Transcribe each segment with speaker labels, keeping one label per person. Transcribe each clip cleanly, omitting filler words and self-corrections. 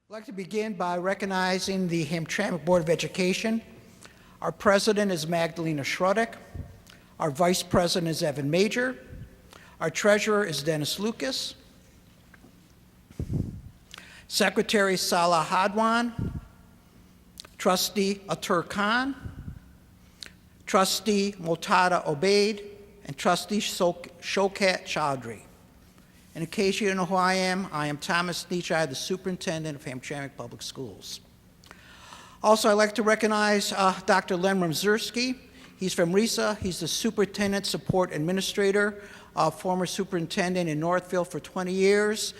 Speaker 1: I'd like to begin by recognizing the Hamtramck Board of Education. Our president is Magdalena Schroedick. Our vice president is Evan Major. Our treasurer is Dennis Lucas. Secretary Salah Hadwan. Trustee Atur Khan. Trustee Motada Obaid. And Trustee Shokat Chaudhry. And in case you don't know who I am Thomas Nietzsche, the superintendent of Hamtramck Public Schools. Also, I'd like to recognize Dr. Len Ramzurski. He's from RISA. He's the Superintendent Support Administrator, former superintendent in Northfield for 20 years,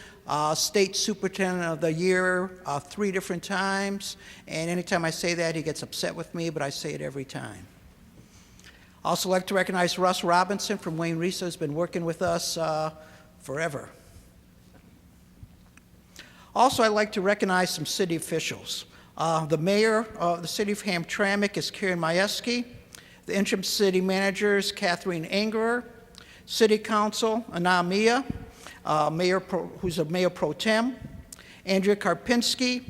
Speaker 1: State Superintendent of the Year 3 different times. And anytime I say that, he gets upset with me, but I say it every time. Also like to recognize Russ Robinson from Wayne RISA, who's been working with us forever. Also, I'd like to recognize some city officials. The mayor of the city of Hamtramck is Karen Majewski. The interim city manager is Catherine Angerer. City council, Anamia, who's a mayor pro tem. Andrea Karpinski,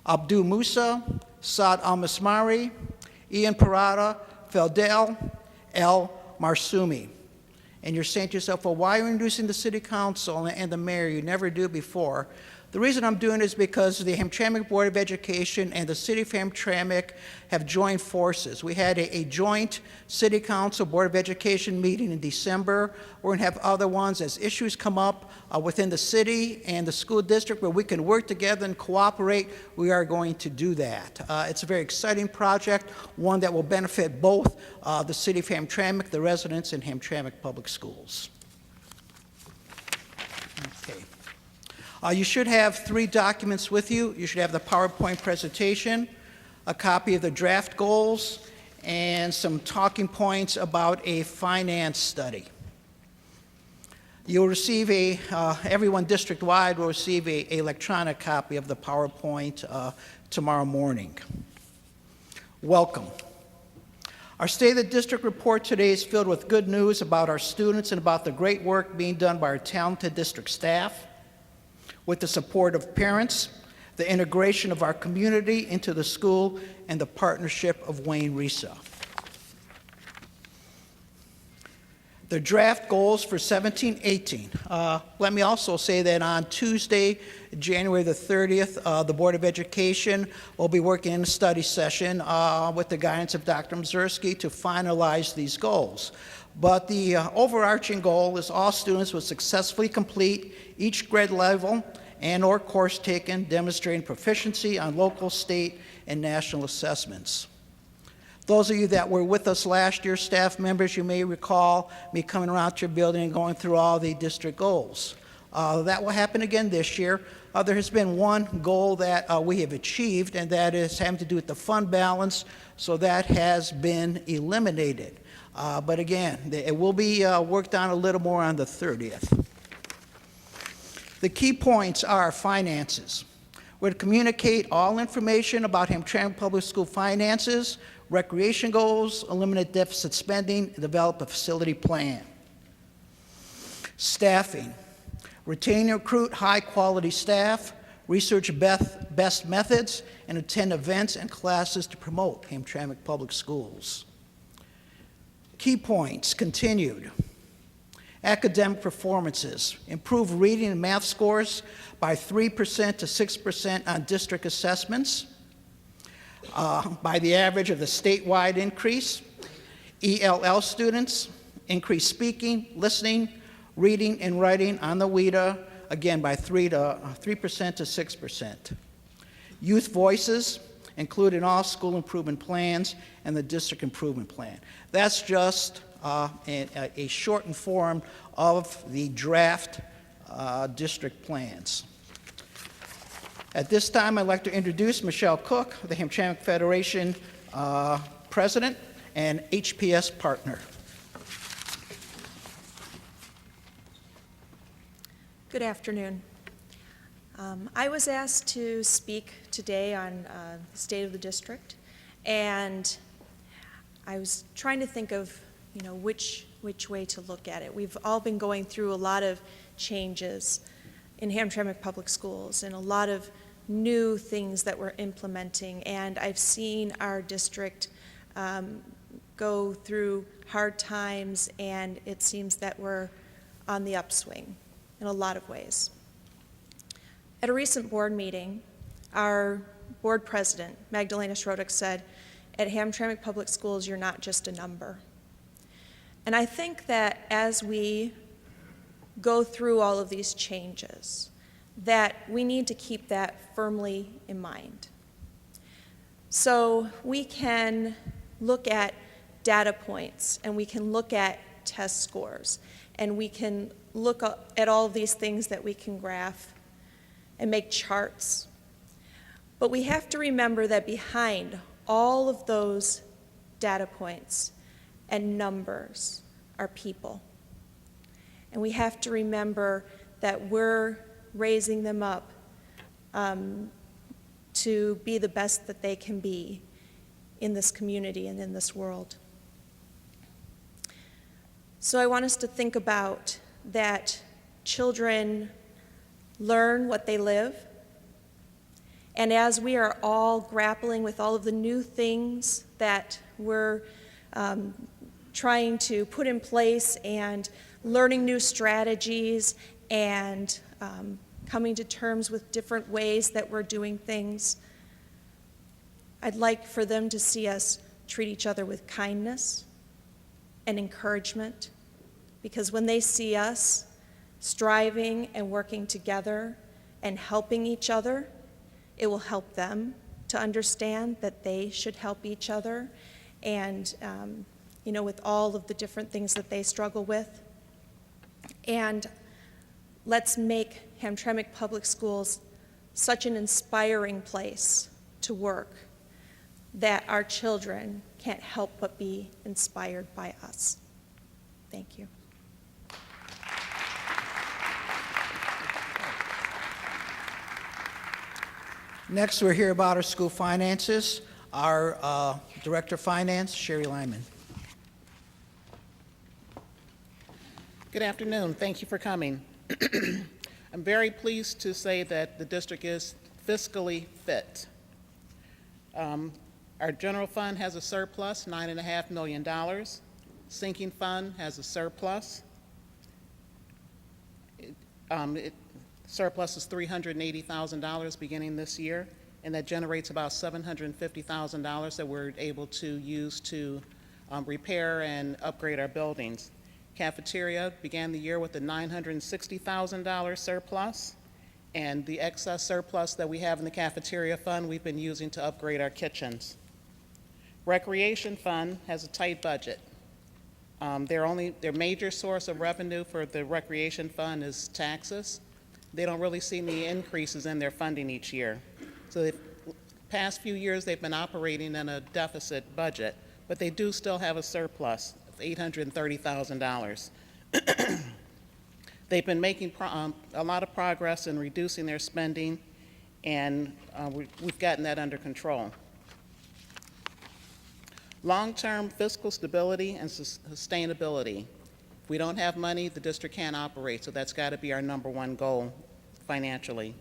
Speaker 1: Abdul Musa, Saad Al-Masmari, Ian Parada, Feldel, El Marsumi. And you're saying to yourself, well, why are you introducing the city council and the mayor? You never do before. The reason I'm doing it is because the Hamtramck Board of Education and the city of Hamtramck have joined forces. We had a joint city council Board of Education meeting in December. We're going to have other ones as issues come up within the city and the school district where we can work together and cooperate. We are going to do that. It's a very exciting project, one that will benefit both the city of Hamtramck, the residents in Hamtramck Public Schools. Okay. You should have 3 documents with you. You should have the PowerPoint presentation, a copy of the draft goals, and some talking points about a finance study. You'll receive everyone district-wide will receive an electronic copy of the PowerPoint tomorrow morning. Welcome. Our State of the District report today is filled with good news about our students and about the great work being done by our talented district staff, with the support of parents, the integration of our community into the school, and the partnership of Wayne RISA. The draft goals for 17-18. Let me also say that on Tuesday, January the 30th, the Board of Education will be working in a study session with the guidance of Dr. Mzurski to finalize these goals. But the overarching goal is all students will successfully complete each grade level and or course taken demonstrating proficiency on local, state, and national assessments. Those of you that were with us last year, staff members, you may recall me coming around to your building and going through all the district goals. That will happen again this year. There has been one goal that we have achieved, and that is having to do with the fund balance, so that has been eliminated. But again, it will be worked on a little more on the 30th. The key points are finances. We're to communicate all information about Hamtramck Public School finances, recreation goals, eliminate deficit spending, and develop a facility plan. Staffing. Retain and recruit high-quality staff, research best methods, and attend events and classes to promote Hamtramck Public Schools. Key points continued. Academic performances. Improve reading and math scores by 3% to 6% on district assessments by the average of the statewide increase. ELL students increase speaking, listening, reading, and writing on the WIDA, again by 3% to 6%. Youth voices included in all school improvement plans and the district improvement plan. That's just a shortened form of the draft district plans. At this time, I'd like to introduce Michelle Cook, the Hamtramck Federation President and HPS partner.
Speaker 2: Good afternoon. I was asked to speak today on the state of the district, and I was trying to think of which way to look at it. We've all been going through a lot of changes in Hamtramck Public Schools and a lot of new things that we're implementing, and I've seen our district go through hard times, and it seems that we're on the upswing in a lot of ways. At a recent board meeting, our board president, Magdalena Schroedick, said, "At Hamtramck Public Schools, you're not just a number." And I think that as we go through all of these changes, that we need to keep that firmly in mind. So we can look at data points, and we can look at test scores, and we can look at all of these things that we can graph and make charts. But we have to remember that behind all of those data points and numbers are people. And we have to remember that we're raising them up to be the best that they can be in this community and in this world. So I want us to think about that children learn what they live. And as we are all grappling with all of the new things that we're trying to put in place and learning new strategies and coming to terms with different ways that we're doing things, I'd like for them to see us treat each other with kindness and encouragement, because when they see us striving and working together and helping each other, it will help them to understand that they should help each other, and with all of the different things that they struggle with. And let's make Hamtramck Public Schools such an inspiring place to work that our children can't help but be inspired by us. Thank you.
Speaker 1: Next, we'll hear about our school finances. Our Director of Finance, Sherry Lyman.
Speaker 3: Good afternoon. Thank you for coming. I'm very pleased to say that the district is fiscally fit. Our general fund has a surplus, $9.5 million. Sinking fund has a surplus. Surplus is $380,000 beginning this year, and that generates about $750,000 that we're able to use to repair and upgrade our buildings. Cafeteria began the year with a $960,000 surplus, and the excess surplus that we have in the cafeteria fund we've been using to upgrade our kitchens. Recreation fund has a tight budget. Their major source of revenue for the recreation fund is taxes. They don't really see any increases in their funding each year. So the past few years they've been operating in a deficit budget, but they do still have a surplus of $830,000. They've been making a lot of progress in reducing their spending, and we've gotten that under control. Long-term fiscal stability and sustainability. If we don't have money, the district can't operate, so that's got to be our number one goal financially.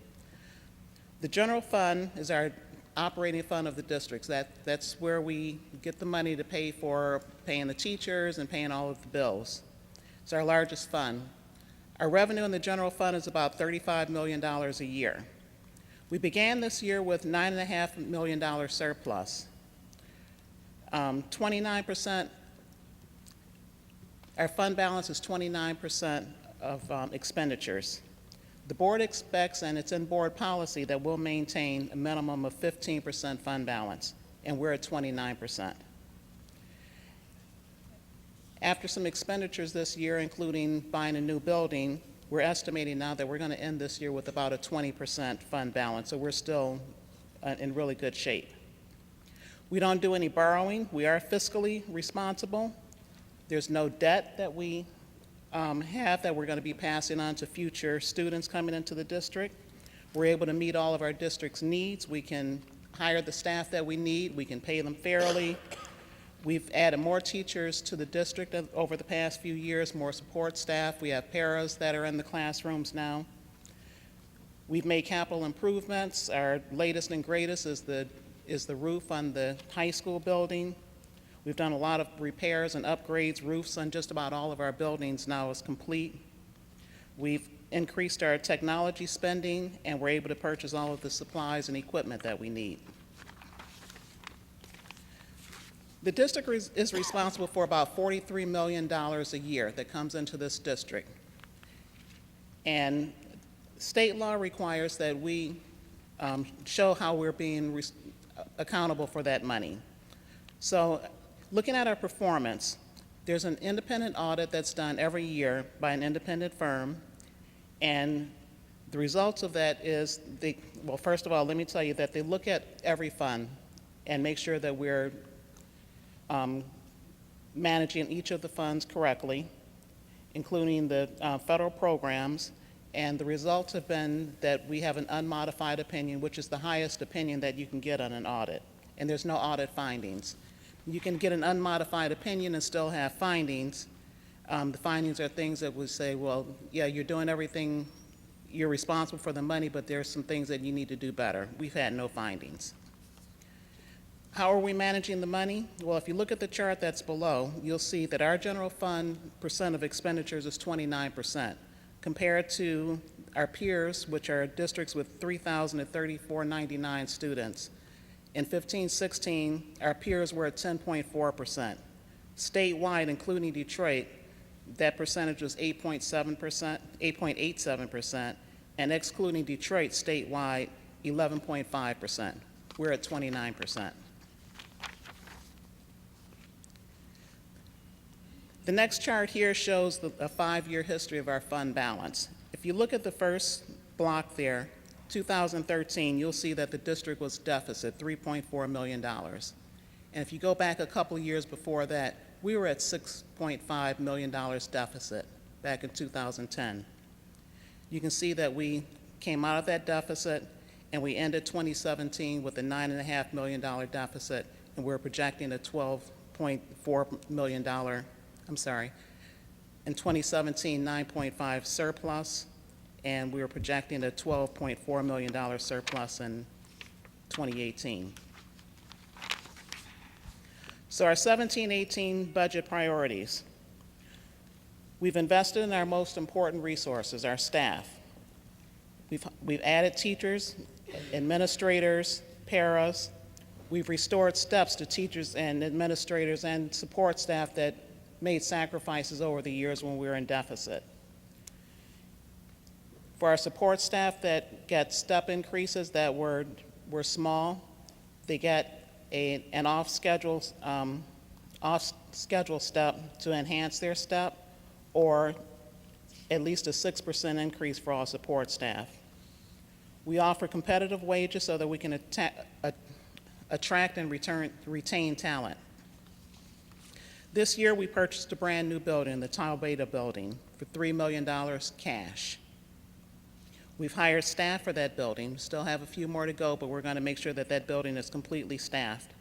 Speaker 3: The general fund is our operating fund of the districts. That's where we get the money to pay for paying the teachers and paying all of the bills. It's our largest fund. Our revenue in the general fund is about $35 million a year. We began this year with $9.5 million surplus. 29%, our fund balance is 29% of expenditures. The board expects, and it's in board policy, that we'll maintain a minimum of 15% fund balance, and we're at 29%. After some expenditures this year, including buying a new building, we're estimating now that we're going to end this year with about a 20% fund balance, so we're still in really good shape. We don't do any borrowing. We are fiscally responsible. There's no debt that we have that we're going to be passing on to future students coming into the district. We're able to meet all of our district's needs. We can hire the staff that we need. We can pay them fairly. We've added more teachers to the district over the past few years, more support staff. We have paras that are in the classrooms now. We've made capital improvements. Our latest and greatest is the roof on the high school building. We've done a lot of repairs and upgrades. Roofs on just about all of our buildings now is complete. We've increased our technology spending, and we're able to purchase all of the supplies and equipment that we need. The district is responsible for about $43 million a year that comes into this district. And state law requires that we show how we're being accountable for that money. So looking at our performance, there's an independent audit that's done every year by an independent firm, and the results of that is, well, first of all, let me tell you that they look at every fund and make sure that we're managing each of the funds correctly, including the federal programs, and the results have been that we have an unmodified opinion, which is the highest opinion that you can get on an audit, and there's no audit findings. You can get an unmodified opinion and still have findings. The findings are things that would say, well, yeah, you're doing everything, you're responsible for the money, but there's some things that you need to do better. We've had no findings. How are we managing the money? Well, if you look at the chart that's below, you'll see that our general fund percent of expenditures is 29%, compared to our peers, which are districts with 3,000 to 3,499 students. In 15-16, our peers were at 10.4%. Statewide, including Detroit, that percentage was 8.87%, and excluding Detroit statewide, 11.5%. We're at 29%. The next chart here shows a 5-year history of our fund balance. If you look at the first block there, 2013, you'll see that the district was deficit, $3.4 million. And if you go back a couple years before that, we were at $6.5 million deficit back in 2010. You can see that we came out of that deficit, and we ended 2017 with a $9.5 million deficit, and we're projecting a $12.4 million, in 2017, 9.5 surplus, and we were projecting a $12.4 million surplus in 2018. So our 17-18 budget priorities. We've invested in our most important resources, our staff. We've added teachers, administrators, paras. We've restored steps to teachers and administrators and support staff that made sacrifices over the years when we were in deficit. For our support staff that get step increases that were small, they get an off-schedule step to enhance their step, or at least a 6% increase for all support staff. We offer competitive wages so that we can attract and retain talent. This year, we purchased a brand new building, the Taubeda building, for $3 million cash. We've hired staff for that building. We still have a few more to go, but we're going to make sure that that building is completely staffed.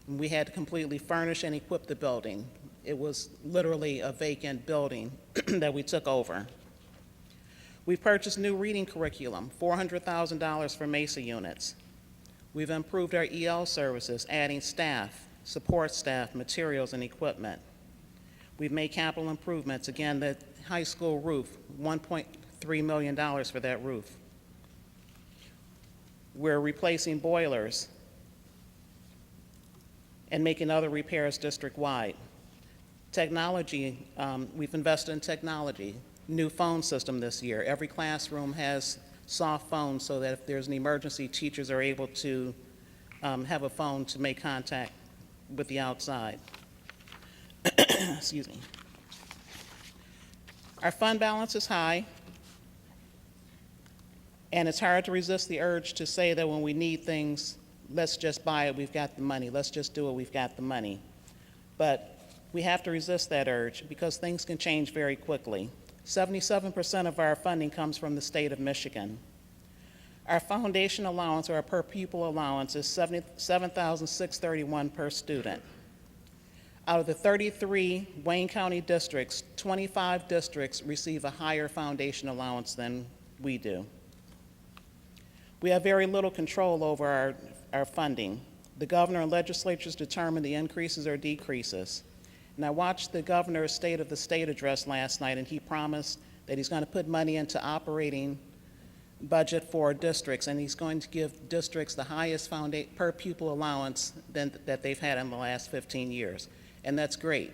Speaker 3: And we had to completely furnish and equip the building. It was literally a vacant building that we took over. We purchased new reading curriculum, $400,000 for MESA units. We've improved our EL services, adding staff, support staff, materials, and equipment. We've made capital improvements. Again, the high school roof, $1.3 million for that roof. We're replacing boilers and making other repairs district-wide. Technology, we've invested in technology. New phone system this year. Every classroom has soft phones so that if there's an emergency, teachers are able to have a phone to make contact with the outside. Excuse me. Our fund balance is high, and it's hard to resist the urge to say that when we need things, let's just buy it, we've got the money. Let's just do it, we've got the money. But we have to resist that urge because things can change very quickly. 77% of our funding comes from the state of Michigan. Our foundation allowance, or our per pupil allowance, is $7,631 per student. Out of the 33 Wayne County districts, 25 districts receive a higher foundation allowance than we do. We have very little control over our funding. The governor and legislatures determine the increases or decreases. And I watched the governor's State of the State address last night, and he promised that he's going to put money into operating budget for districts, and he's going to give districts the highest per pupil allowance that they've had in the last 15 years. And that's great.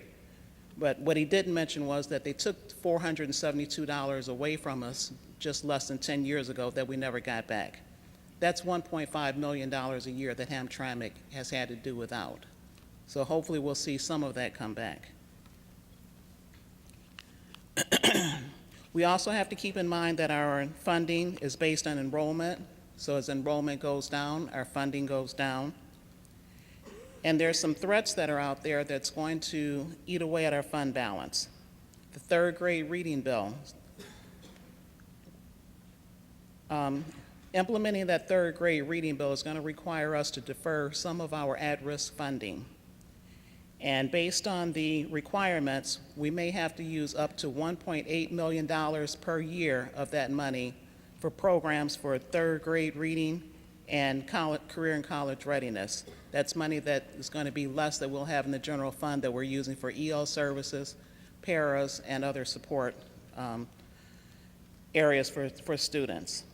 Speaker 3: But what he didn't mention was that they took $472 away from us just less than 10 years ago that we never got back. That's $1.5 million a year that Hamtramck has had to do without. So hopefully we'll see some of that come back. We also have to keep in mind that our funding is based on enrollment. So as enrollment goes down, our funding goes down. And there's some threats that are out there that's going to eat away at our fund balance. The third grade reading bill. Implementing that third grade reading bill is going to require us to defer some of our at-risk funding. And based on the requirements, we may have to use up to $1.8 million per year of that money for programs for third grade reading and career and college readiness. That's money that is going to be less that we'll have in the general fund that we're using for EL services, paras, and other support areas for students.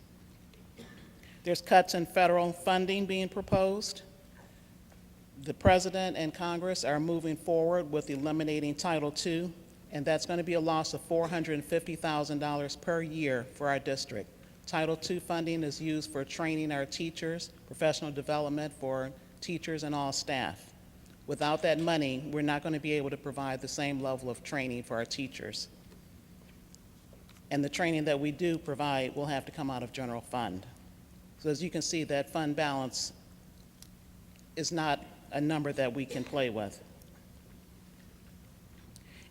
Speaker 3: There's cuts in federal funding being proposed. The President and Congress are moving forward with eliminating Title II, and that's going to be a loss of $450,000 per year for our district. Title II funding is used for training our teachers, professional development for teachers and all staff. Without that money, we're not going to be able to provide the same level of training for our teachers. And the training that we do provide will have to come out of general fund. So as you can see, that fund balance is not a number that we can play with.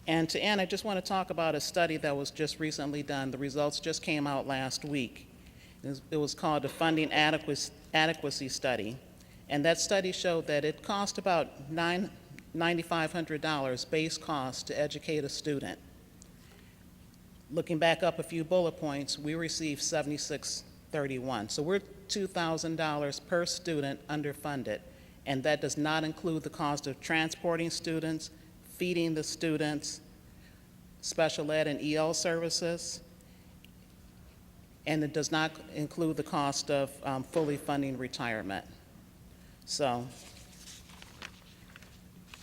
Speaker 3: And to end, I just want to talk about a study that was just recently done. The results just came out last week. It was called the Funding Adequacy Study. And that study showed that it cost about $9,500 base cost to educate a student. Looking back up a few bullet points, we received $76.31. So we're $2,000 per student underfunded. And that does not include the cost of transporting students, feeding the students, special ed and EL services, and it does not include the cost of fully funding retirement. So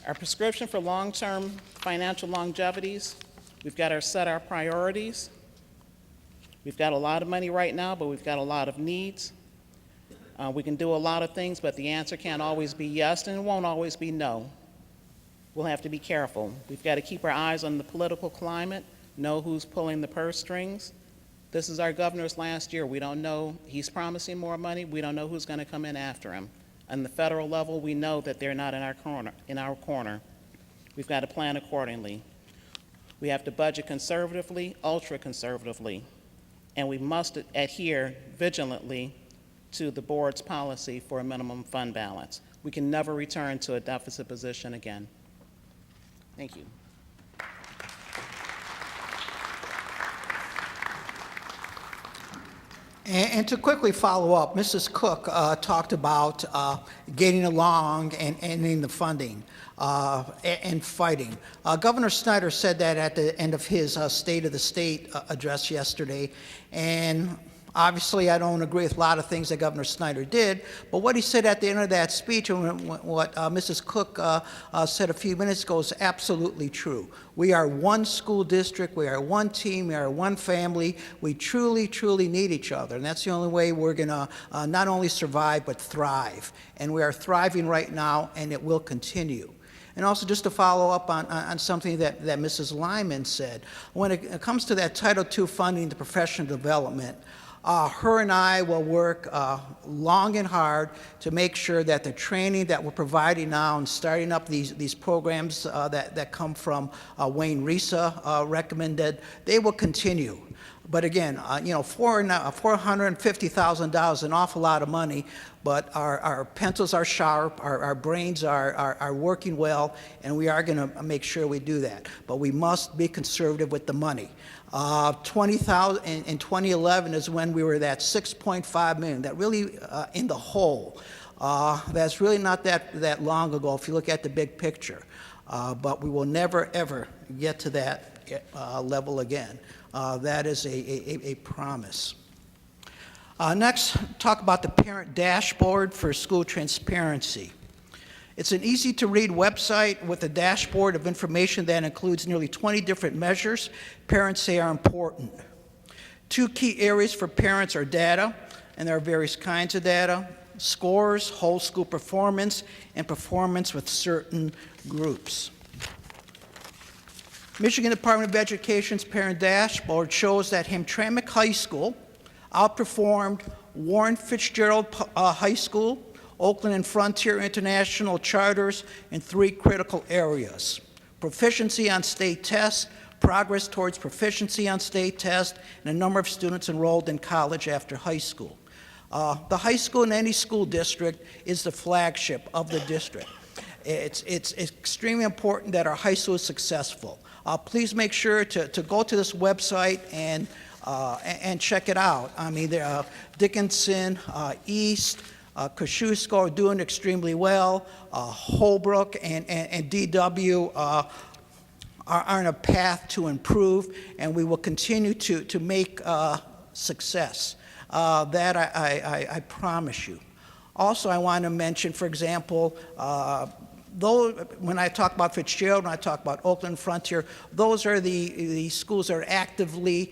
Speaker 3: our prescription for long-term financial longevities, we've got to set our priorities. We've got a lot of money right now, but we've got a lot of needs. We can do a lot of things, but the answer can't always be yes, and it won't always be no. We'll have to be careful. We've got to keep our eyes on the political climate, know who's pulling the purse strings. This is our governor's last year. We don't know, he's promising more money. We don't know who's going to come in after him. On the federal level, we know that they're not in our corner. We've got to plan accordingly. We have to budget conservatively, ultra conservatively, and we must adhere vigilantly to the board's policy for a minimum fund balance. We can never return to a deficit position again. Thank you.
Speaker 1: And to quickly follow up, Mrs. Cook talked about getting along and ending the funding and fighting. Governor Snyder said that at the end of his State of the State address yesterday, and obviously, I don't agree with a lot of things that Governor Snyder did, but what he said at the end of that speech and what Mrs. Cook said a few minutes ago is absolutely true. We are one school district, we are one team, we are one family. We truly, truly need each other, and that's the only way we're going to not only survive, but thrive. And we are thriving right now, and it will continue. And also, just to follow up on something that Mrs. Lyman said, when it comes to that Title II funding, the professional development, her and I will work long and hard to make sure that the training that we're providing now and starting up these programs that come from Wayne Risa recommended, they will continue. But again, $450,000 is an awful lot of money, but our pencils are sharp, our brains are working well, and we are going to make sure we do that. But we must be conservative with the money. 20,000 in 2011 is when we were at 6.5 million. That really in the hole. That's really not that long ago if you look at the big picture. But we will never ever get to that level again. That is a promise. Next, talk about the parent dashboard for school transparency. It's an easy-to-read website with a dashboard of information that includes nearly 20 different measures parents say are important. Two key areas for parents are data, and there are various kinds of data, scores, whole school performance, and performance with certain groups. Michigan Department of Education's parent dashboard shows that Hamtramck High School outperformed Warren Fitzgerald High School, Oakland and Frontier International Charters in 3 critical areas: proficiency on state tests, progress towards proficiency on state tests, and a number of students enrolled in college after high school. The high school in any school district is the flagship of the district. It's extremely important that our high school is successful. Please make sure to go to this website and check it out. I mean, Dickinson, East, Kosciuszko are doing extremely well. Holbrook and DW are on a path to improve, and we will continue to make success. That I promise you. Also, I want to mention, for example, when I talk about Fitzgerald, when I talk about Oakland Frontier, those are the schools that are actively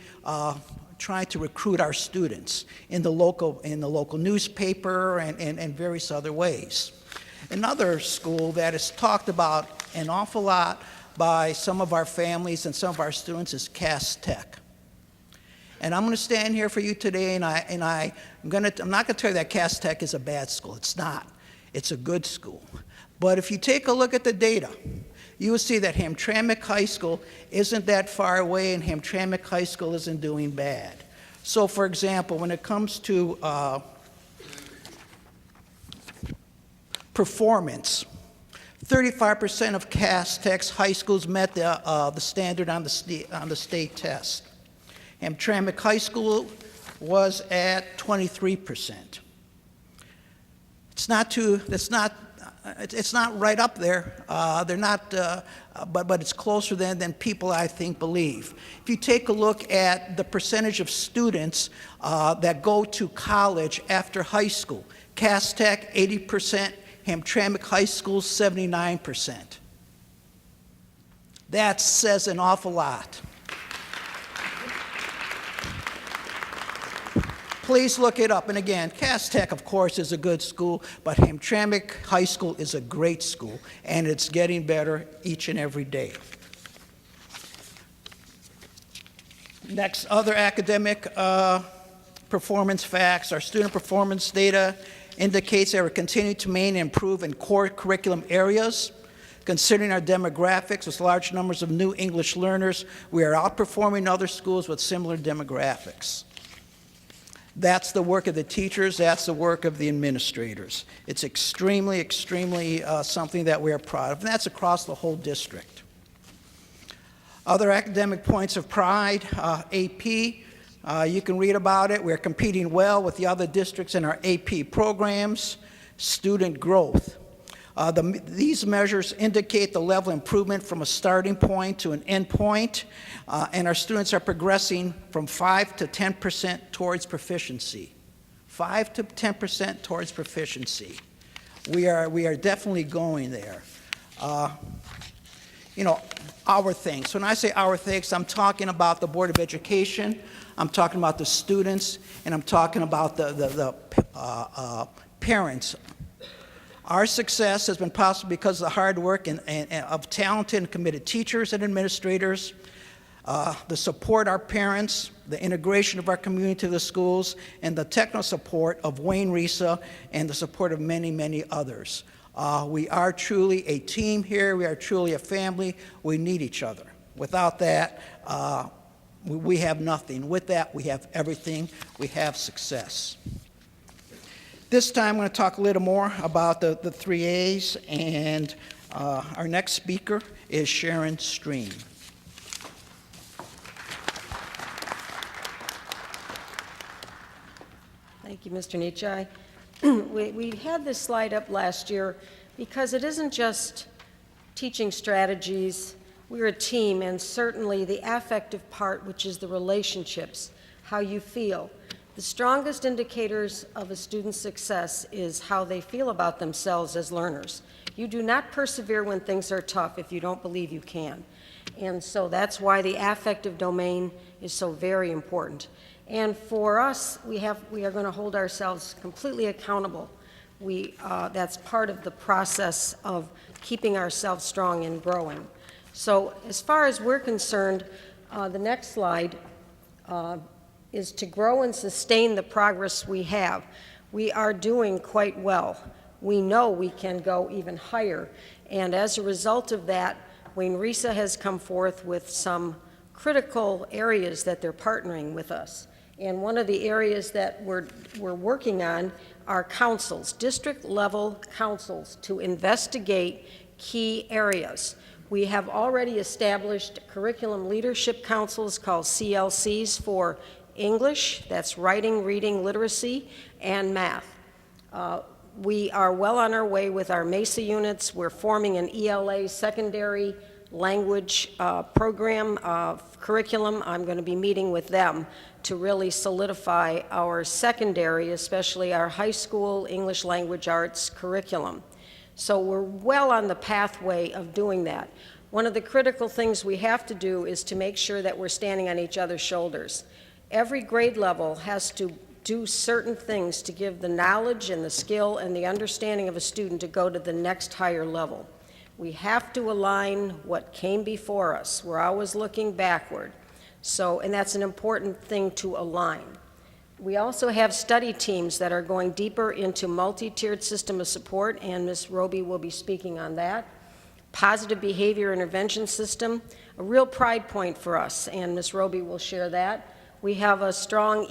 Speaker 1: trying to recruit our students in the local newspaper and various other ways. Another school that is talked about an awful lot by some of our families and some of our students is Cass Tech. And I'm going to stand here for you today, and I'm not going to tell you that Cass Tech is a bad school. It's not. It's a good school. But if you take a look at the data, you will see that Hamtramck High School isn't that far away, and Hamtramck High School isn't doing bad. So, for example, when it comes to performance, 35% of Cass Tech's high schools met the standard on the state test. Hamtramck High School was at 23%. It's not right up there. They're not, but it's closer than people I think believe. If you take a look at the percentage of students that go to college after high school, Cass Tech 80%, Hamtramck High School 79%. That says an awful lot. Please look it up. And again, Cass Tech, of course, is a good school, but Hamtramck High School is a great school, and it's getting better each and every day. Next, other academic performance facts. Our student performance data indicates that we're continuing to maintain and improve in core curriculum areas. Considering our demographics with large numbers of new English learners, we are outperforming other schools with similar demographics. That's the work of the teachers. That's the work of the administrators. It's extremely, extremely something that we are proud of, and that's across the whole district. Other academic points of pride, AP, you can read about it. We're competing well with the other districts in our AP programs. Student growth. These measures indicate the level of improvement from a starting point to an end point, and our students are progressing from 5 to 10% towards proficiency. 5 to 10% towards proficiency. We are definitely going there. Our things. When I say our things, I'm talking about the Board of Education, I'm talking about the students, and I'm talking about the parents. Our success has been possible because of the hard work of talented and committed teachers and administrators, the support of our parents, the integration of our community to the schools, and the technical support of Wayne Risa and the support of many, many others. We are truly a team here. We are truly a family. We need each other. Without that, we have nothing. With that, we have everything. We have success. This time, I'm going to talk a little more about the 3As, and our next speaker is Sharon Stream.
Speaker 4: Thank you, Mr. Nietzsche. We had this slide up last year because it isn't just teaching strategies. We're a team, and certainly the affective part, which is the relationships, how you feel. The strongest indicators of a student's success is how they feel about themselves as learners. You do not persevere when things are tough if you don't believe you can. And so that's why the affective domain is so very important. And for us, we are going to hold ourselves completely accountable. That's part of the process of keeping ourselves strong and growing. So as far as we're concerned, the next slide is to grow and sustain the progress we have. We are doing quite well. We know we can go even higher. And as a result of that, Wayne Risa has come forth with some critical areas that they're partnering with us. And one of the areas that we're working on are councils, district-level councils, to investigate key areas. We have already established curriculum leadership councils called CLCs for English, that's writing, reading, literacy, and math. We are well on our way with our MESA units. We're forming an ELA secondary language program curriculum. I'm going to be meeting with them to really solidify our secondary, especially our high school English language arts curriculum. So we're well on the pathway of doing that. One of the critical things we have to do is to make sure that we're standing on each other's shoulders. Every grade level has to do certain things to give the knowledge and the skill and the understanding of a student to go to the next higher level. We have to align what came before us. We're always looking backward. And that's an important thing to align. We also have study teams that are going deeper into multi-tiered system of support, and Ms. Roby will be speaking on that. Positive behavior intervention system, a real pride point for us, and Ms. Roby will share that. We have a strong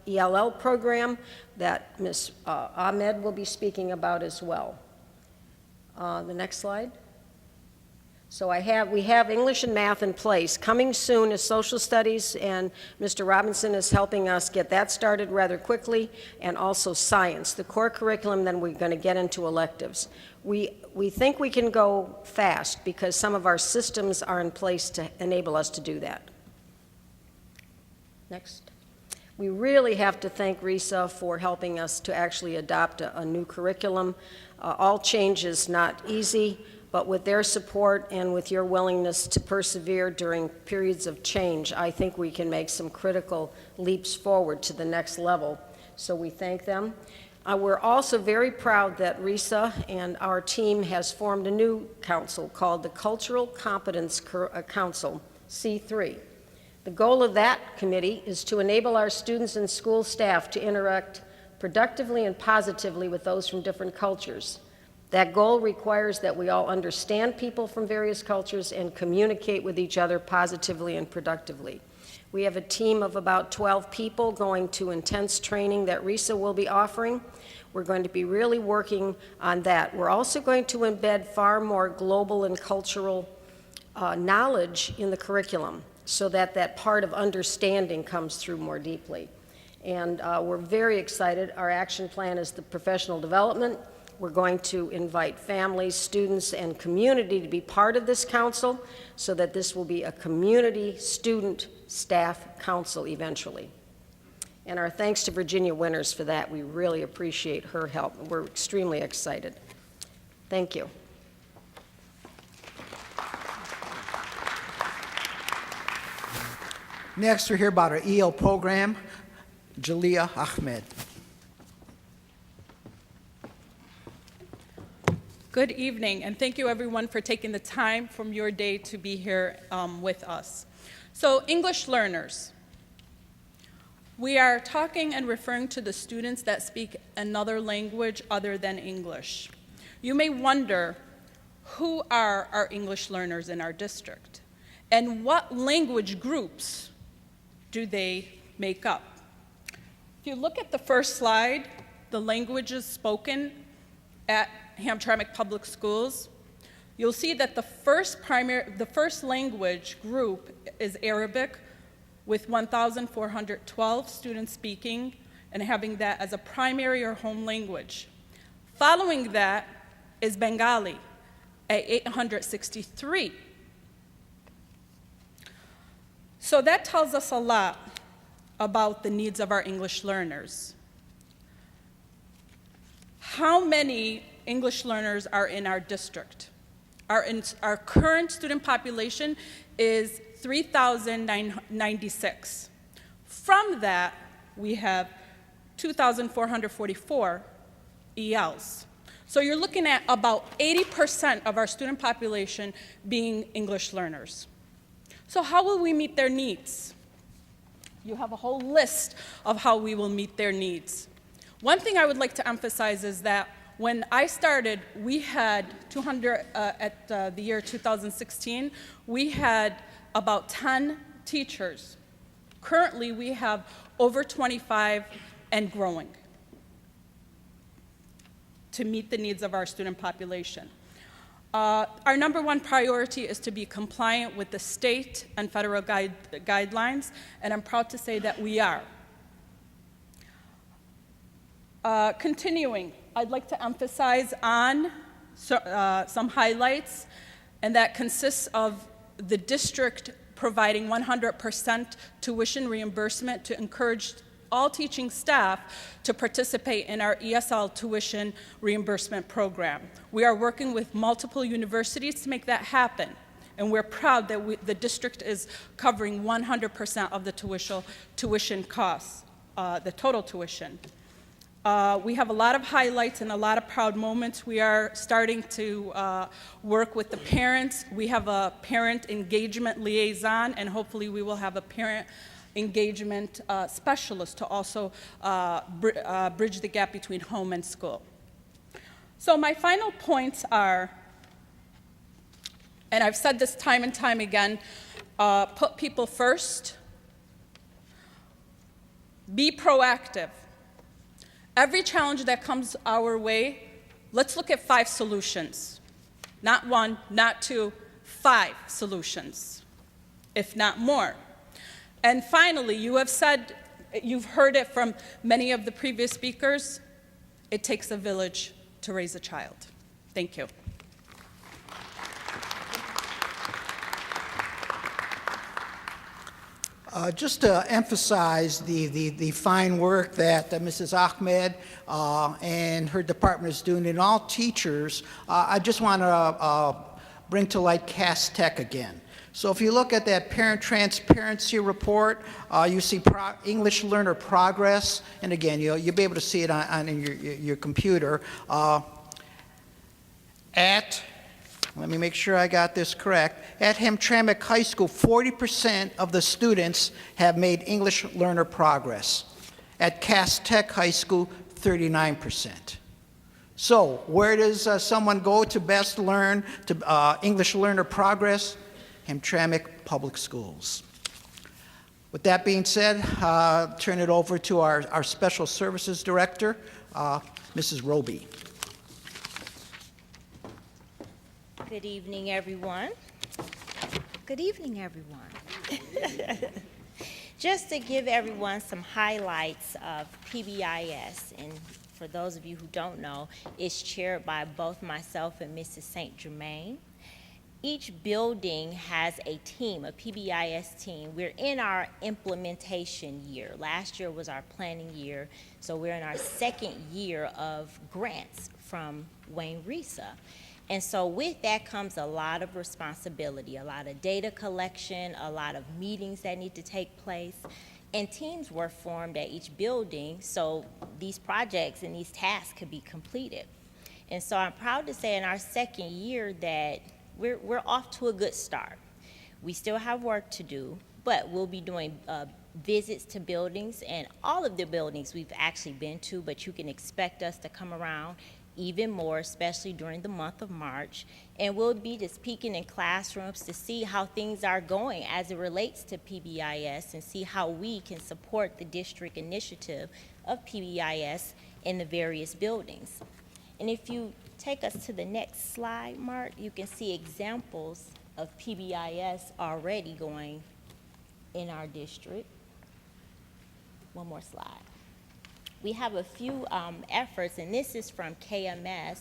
Speaker 4: ELL program that Ms. Ahmed will be speaking about as well. The next slide. So we have English and math in place. Coming soon is social studies, and Mr. Robinson is helping us get that started rather quickly, and also science, the core curriculum. Then we're going to get into electives. We think we can go fast because some of our systems are in place to enable us to do that. Next. We really have to thank RISA for helping us to actually adopt a new curriculum. All change is not easy, but with their support and with your willingness to persevere during periods of change, I think we can make some critical leaps forward to the next level. So we thank them. We're also very proud that RISA and our team has formed a new council called the Cultural Competence Council, C3. The goal of that committee is to enable our students and school staff to interact productively and positively with those from different cultures. That goal requires that we all understand people from various cultures and communicate with each other positively and productively. We have a team of about 12 people going to intense training that RISA will be offering. We're going to be really working on that. We're also going to embed far more global and cultural knowledge in the curriculum so that that part of understanding comes through more deeply. And we're very excited. Our action plan is the professional development. We're going to invite families, students, and community to be part of this council so that this will be a community, student, staff council eventually. And our thanks to Virginia Winters for that. We really appreciate her help. We're extremely excited. Thank you.
Speaker 1: Next, we'll hear about our EL program, Jalea Ahmed.
Speaker 5: Good evening, and thank you everyone for taking the time from your day to be here with us. So, English learners. We are talking and referring to the students that speak another language other than English. You may wonder, who are our English learners in our district? And what language groups do they make up? If you look at the first slide, the languages spoken at Hamtramck Public Schools, you'll see that the first language group is Arabic, with 1,412 students speaking and having that as a primary or home language. Following that is Bengali at 863. So that tells us a lot about the needs of our English learners. How many English learners are in our district? Our current student population is 3,096. From that, we have 2,444 ELs. So you're looking at about 80% of our student population being English learners. So how will we meet their needs? You have a whole list of how we will meet their needs. One thing I would like to emphasize is that when I started, we had at the year 2016, we had about 10 teachers. Currently, we have over 25 and growing to meet the needs of our student population. Our number one priority is to be compliant with the state and federal guidelines, and I'm proud to say that we are. Continuing, I'd like to emphasize on some highlights, and that consists of the district providing 100% tuition reimbursement to encourage all teaching staff to participate in our ESL tuition reimbursement program. We are working with multiple universities to make that happen, and we're proud that the district is covering 100% of the tuition costs, the total tuition. We have a lot of highlights and a lot of proud moments. We are starting to work with the parents. We have a parent engagement liaison, and hopefully we will have a parent engagement specialist to also bridge the gap between home and school. So my final points are, and I've said this time and time again, put people first, be proactive. Every challenge that comes our way, let's look at 5 solutions. Not 1, not 2, 5 solutions, if not more. And finally, you've heard it from many of the previous speakers, it takes a village to raise a child. Thank you.
Speaker 1: Just to emphasize the fine work that Mrs. Ahmed and her department is doing, and all teachers, I just want to bring to light Cass Tech again. So if you look at that parent transparency report, you see English learner progress, and again, you'll be able to see it on your computer. Let me make sure I got this correct. At Hamtramck High School, 40% of the students have made English learner progress. At Cass Tech High School, 39%. So where does someone go to best learn to English learner progress? Hamtramck Public Schools. With that being said, turn it over to our Special Services Director, Mrs. Roby.
Speaker 6: Good evening, everyone. Good evening, everyone. Just to give everyone some highlights of PBIS, and for those of you who don't know, it's chaired by both myself and Mrs. St. Germain. Each building has a team, a PBIS team. We're in our implementation year. Last year was our planning year, so we're in our second year of grants from Wayne Risa. And so with that comes a lot of responsibility, a lot of data collection, a lot of meetings that need to take place. And teams were formed at each building so these projects and these tasks could be completed. And so I'm proud to say in our second year that we're off to a good start. We still have work to do, but we'll be doing visits to buildings, and all of the buildings we've actually been to, but you can expect us to come around even more, especially during the month of March. And we'll be just peeking in classrooms to see how things are going as it relates to PBIS and see how we can support the district initiative of PBIS in the various buildings. And if you take us to the next slide, Mark, you can see examples of PBIS already going in our district. One more slide. We have a few efforts, and this is from KMS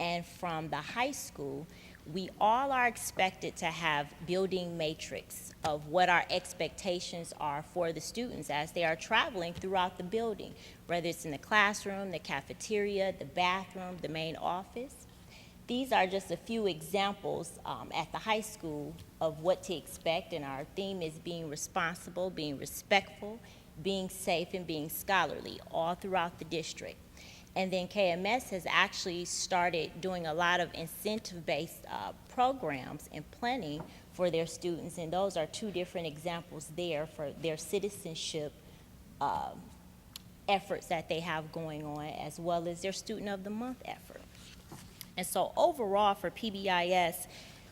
Speaker 6: and from the high school. We all are expected to have building matrix of what our expectations are for the students as they are traveling throughout the building, whether it's in the classroom, the cafeteria, the bathroom, the main office. These are just a few examples at the high school of what to expect, and our theme is being responsible, being respectful, being safe, and being scholarly all throughout the district. And then KMS has actually started doing a lot of incentive-based programs and planning for their students, and those are two different examples there for their citizenship efforts that they have going on, as well as their Student of the Month effort. And so overall for PBIS,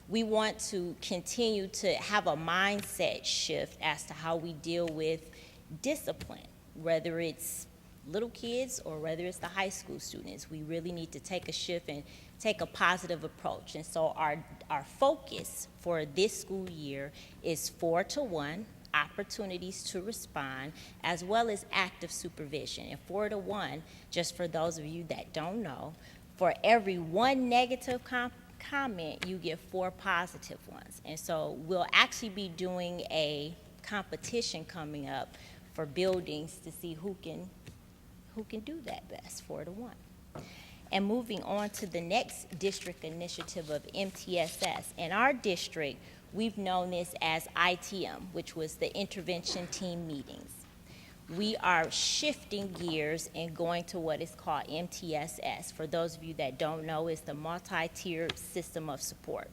Speaker 6: we want to continue to have a mindset shift as to how we deal with discipline, whether it's little kids or whether it's the high school students. We really need to take a shift and take a positive approach. And so our focus for this school year is 4-to-1 opportunities to respond, as well as active supervision. And 4-to-1, just for those of you that don't know, for every one negative comment, you get 4 positive ones. And so we'll actually be doing a competition coming up for buildings to see who can do that best, 4-to-1. And moving on to the next district initiative of MTSS. In our district, we've known this as ITM, which was the intervention team meetings. We are shifting gears and going to what is called MTSS. For those of you that don't know, it's the multi-tiered system of support.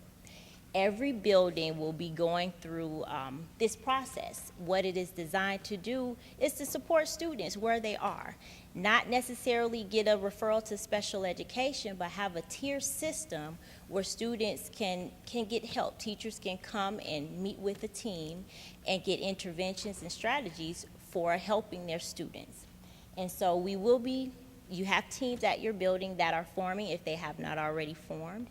Speaker 6: Every building will be going through this process. What it is designed to do is to support students where they are. Not necessarily get a referral to special education, but have a tier system where students can get help. Teachers can come and meet with a team and get interventions and strategies for helping their students. And so you have teams at your building that are forming if they have not already formed.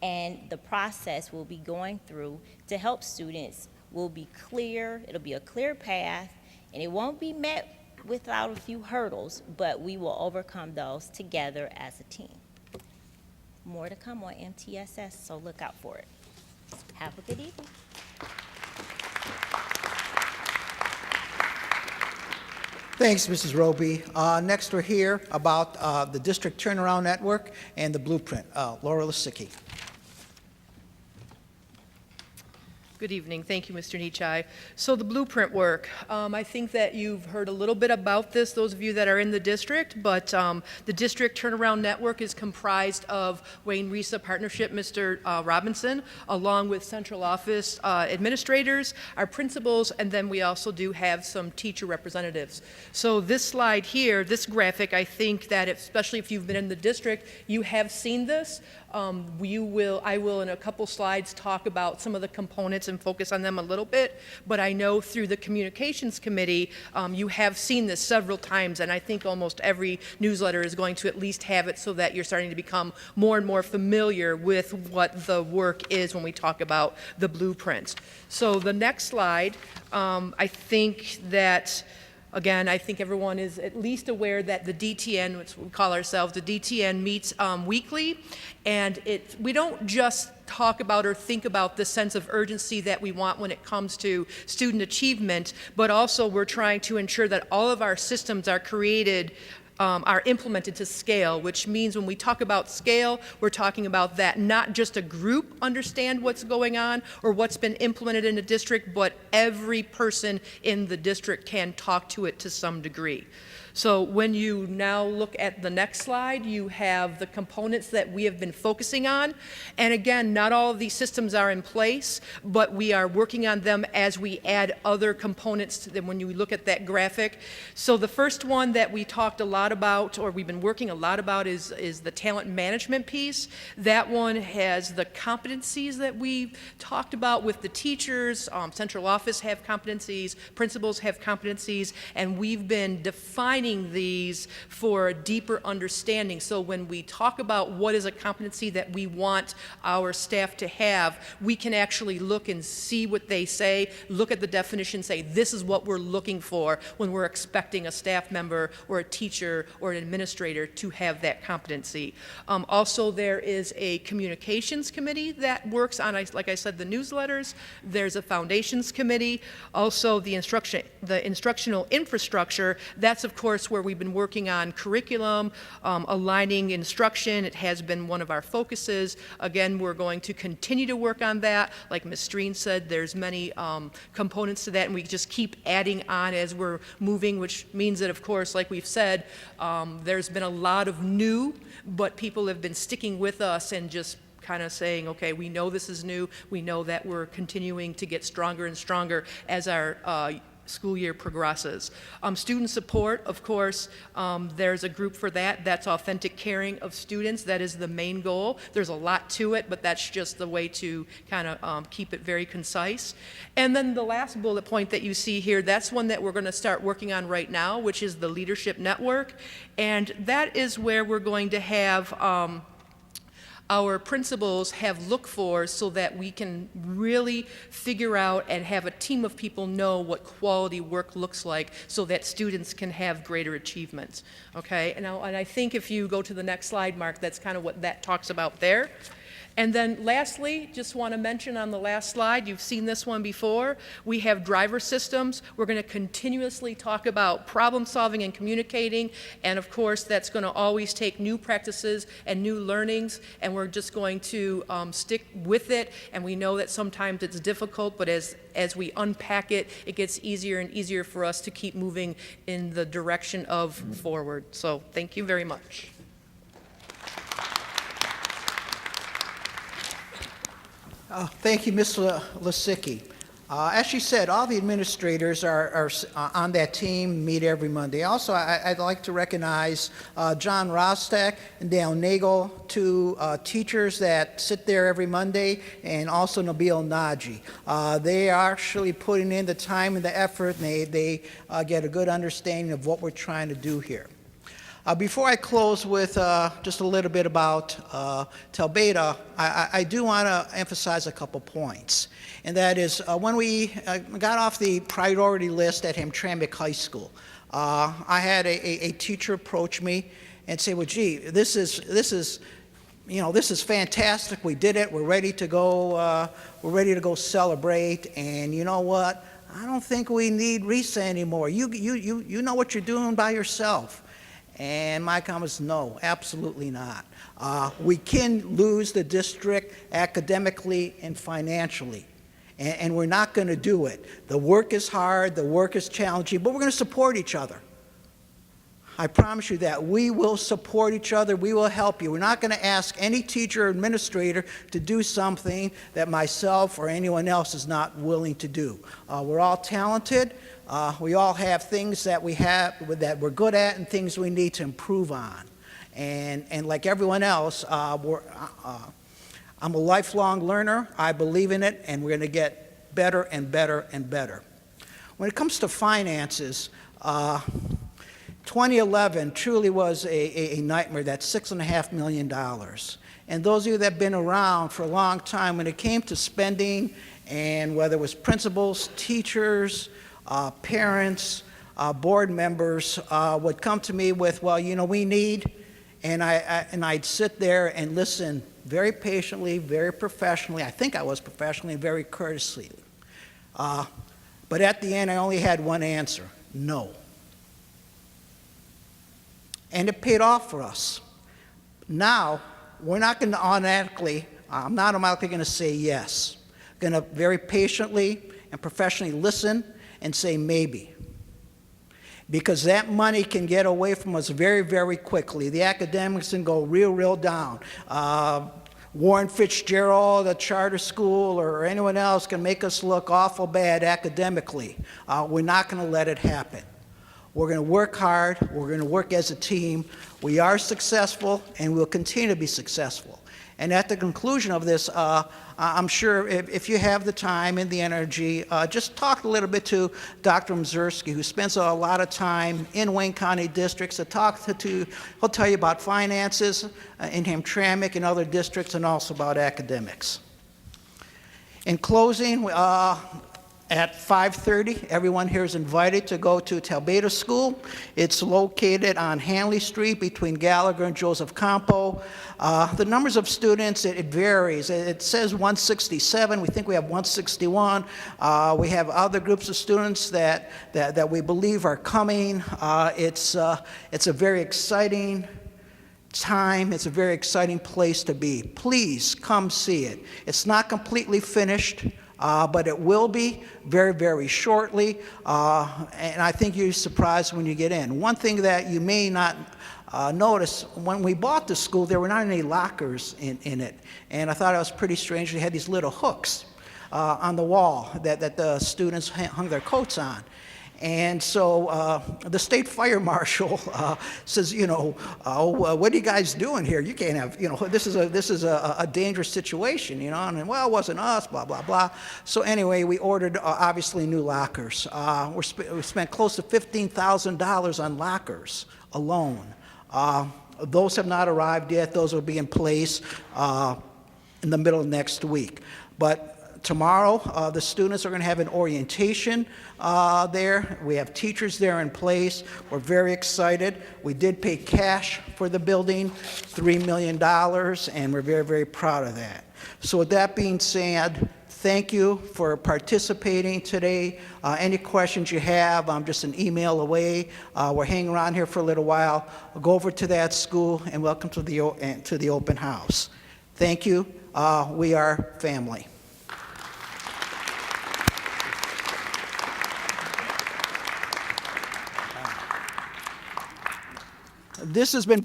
Speaker 6: And the process we'll be going through to help students will be clear. It'll be a clear path, and it won't be met without a few hurdles, but we will overcome those together as a team. More to come on MTSS, so look out for it. Have a good evening.
Speaker 1: Thanks, Mrs. Roby. Next, we'll hear about the District Turnaround Network and the Blueprint. Laura Lisicki.
Speaker 7: Good evening. Thank you, Mr. Nichai. So the blueprint work, I think that you've heard a little bit about this, those of you that are in the district, but the District Turnaround Network is comprised of Wayne Risa Partnership, Mr. Robinson, along with central office administrators, our principals, and then we also do have some teacher representatives. So this slide here, this graphic, I think that especially if you've been in the district, you have seen this. I will in a couple slides talk about some of the components and focus on them a little bit, but I know through the communications committee, you have seen this several times, and I think almost every newsletter is going to at least have it so that you're starting to become more and more familiar with what the work is when we talk about the blueprint. So the next slide, I think that again, I think everyone is at least aware that the DTN, which we call ourselves, the DTN meets weekly, and we don't just talk about or think about the sense of urgency that we want when it comes to student achievement, but also we're trying to ensure that all of our systems are created are implemented to scale, which means when we talk about scale, we're talking about that not just a group understand what's going on or what's been implemented in a district, but every person in the district can talk to it to some degree. So when you now look at the next slide, you have the components that we have been focusing on. And again, not all of these systems are in place, but we are working on them as we add other components to them when you look at that graphic. So the first one that we talked a lot about, or we've been working a lot about, is the talent management piece. That one has the competencies that we've talked about with the teachers. Central office have competencies, principals have competencies, and we've been defining these for a deeper understanding. So when we talk about what is a competency that we want our staff to have, we can actually look and see what they say, look at the definition, say this is what we're looking for when we're expecting a staff member or a teacher or an administrator to have that competency. Also, there is a communications committee that works on, like I said, the newsletters. There's a foundations committee. Also, the instructional infrastructure. That's, of course, where we've been working on curriculum, aligning instruction. It has been one of our focuses. Again, we're going to continue to work on that. Like Ms. Streen said, there's many components to that, and we just keep adding on as we're moving, which means that, of course, like we've said, there's been a lot of new, but people have been sticking with us and just kind of saying, okay, we know this is new. We know that we're continuing to get stronger and stronger as our school year progresses. Student support, of course, there's a group for that. That's authentic caring of students. That is the main goal. There's a lot to it, but that's just the way to kind of keep it very concise. And then the last bullet point that you see here, that's one that we're going to start working on right now, which is the leadership network. And that is where we're going to have our principals have look-fors so that we can really figure out and have a team of people know what quality work looks like so that students can have greater achievements, okay? And I think if you go to the next slide, Mark, that's kind of what that talks about there. And then lastly, just want to mention on the last slide, you've seen this one before, we have driver systems. We're going to continuously talk about problem solving and communicating, and of course that's going to always take new practices and new learnings, and we're just going to stick with it. And we know that sometimes it's difficult, but as we unpack it, it gets easier and easier for us to keep moving in the direction of forward. So thank you very much.
Speaker 1: Thank you, Ms. Lisicki. As she said, all the administrators are on that team, meet every Monday. Also, I'd like to recognize John Rostak and Dale Nagel, two teachers that sit there every Monday, and also Nabil Naji. They are actually putting in the time and the effort, and they get a good understanding of what we're trying to do here. Before I close with just a little bit about Telbeta, I do want to emphasize a couple points. And that is, when we got off the priority list at Hamtramck High School, I had a teacher approach me and say, well, gee, this is fantastic. We did it. We're ready to go celebrate. And you know what? I don't think we need RESA anymore. You know what you're doing by yourself. And my comment is no, absolutely not. We can lose the district academically and financially, and we're not going to do it. The work is hard, the work is challenging, but we're going to support each other. I promise you that. We will support each other. We will help you. We're not going to ask any teacher or administrator to do something that myself or anyone else is not willing to do. We're all talented. We all have things that we're good at and things we need to improve on. And like everyone else, I'm a lifelong learner. I believe in it, and we're going to get better and better and better. When it comes to finances, 2011 truly was a nightmare. That's $6.5 million. And those of you that have been around for a long time, when it came to spending, and whether it was principals, teachers, parents, board members would come to me with, well, you know, we need, and I'd sit there and listen very patiently, very professionally. I think I was professionally, very courteously. But at the end, I only had one answer: no. And it paid off for us. Now, we're not going to automatically, I'm not automatically going to say yes. I'm going to very patiently and professionally listen and say maybe. because that money can get away from us very, very quickly. The academics can go real, real down. Warren Fitzgerald, a charter school, or anyone else can make us look awful bad academically. We're not going to let it happen. We're going to work hard. We're going to work as a team. We are successful, and we'll continue to be successful. And at the conclusion of this, I'm sure if you have the time and the energy, just talk a little bit to Dr. Mzerski, who spends a lot of time in Wayne County districts. He'll tell you about finances in Hamtramck and other districts, and also about academics. In closing, at 5:30, everyone here is invited to go to Talbeda School. It's located on Hanley Street between Gallagher and Joseph Campo. The numbers of students, it varies. It says 167. We think we have 161. We have other groups of students that we believe are coming. It's a very exciting time. It's a very exciting place to be. Please come see it. It's not completely finished. But it will be very, very shortly, and I think you're surprised when you get in. One thing that you may not notice, when we bought the school, there were not any lockers in it, and I thought it was pretty strange. They had these little hooks on the wall that the students hung their coats on. And so the state fire marshal says, what are you guys doing here? You can't have, this is a dangerous situation, and well, it wasn't us, blah, blah, blah. So anyway, we ordered, obviously, new lockers. We spent close to $15,000 on lockers alone. Those have not arrived yet. Those will be in place in the middle of next week. But tomorrow, the students are going to have an orientation there. We have teachers there in place. We're very excited. We did pay cash for the building, $3 million, and we're very, very proud of that. So with that being said, thank you for participating today. Any questions you have, I'm just an email away. We're hanging around here for a little while. Go over to that school, and welcome to the open house. Thank you. We are family. This has been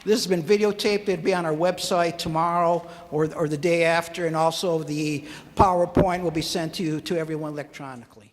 Speaker 1: videotaped. It'll be on our website tomorrow or the day after, and also the PowerPoint will be sent to everyone electronically.